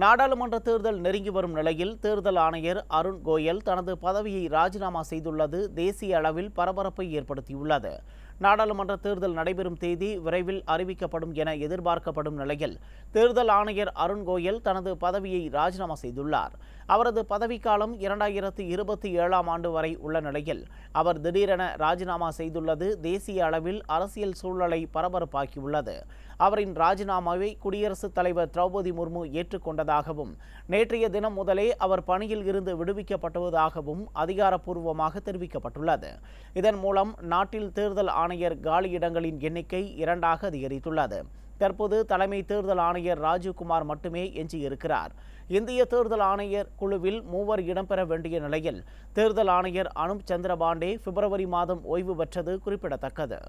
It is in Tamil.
நாடாளுமன்ற தேர்தல் நெருங்கி வரும் நிலையில் தேர்தல் ஆணையர் அருண் கோயல் தனது பதவியை ராஜினாமா செய்துள்ளது தேசிய அளவில் பரபரப்பை ஏற்படுத்தியுள்ளது. நாடாளுமன்ற தேர்தல் நடைபெறும் தேதி விரைவில் அறிவிக்கப்படும் என எதிர்பார்க்கப்படும் நிலையில் தேர்தல் ஆணையர் அருண் கோயல் தனது பதவியை ராஜினாமா செய்துள்ளார். அவரது பதவிக்காலம் 2027ஆம் ஆண்டு வரை உள்ள நிலையில் அவர் திடீரென ராஜினாமா செய்துள்ளது தேசிய அளவில் அரசியல் சூழலை பரபரப்பாக்கியுள்ளது. அவரின் ராஜினாமாவை குடியரசுத் தலைவர் திரௌபதி முர்மு ஏற்றுக்கொண்டதாகவும் நேற்றைய தினம் முதலே அவர் பணியில் இருந்து விடுவிக்கப்பட்டுவதாகவும் அதிகாரப்பூர்வமாக தெரிவிக்கப்பட்டுள்ளது. இதன் மூலம் நாட்டில் தேர்தல் ஆணையர் காலியிடங்களின் எண்ணிக்கை 2ஆக அதிகரித்துள்ளது. தற்போது தலைமை தேர்தல் ஆணையர் ராஜீவ்குமார் மட்டுமே எஞ்சியிருக்கிறார். இந்திய தேர்தல் ஆணையர் குழுவில் 3 இடம்பெற வேண்டிய நிலையில் தேர்தல் ஆணையர் அனுப் சந்திர பாண்டே பிப்ரவரி மாதம் ஓய்வு பெற்றது குறிப்பிடத்தக்கது.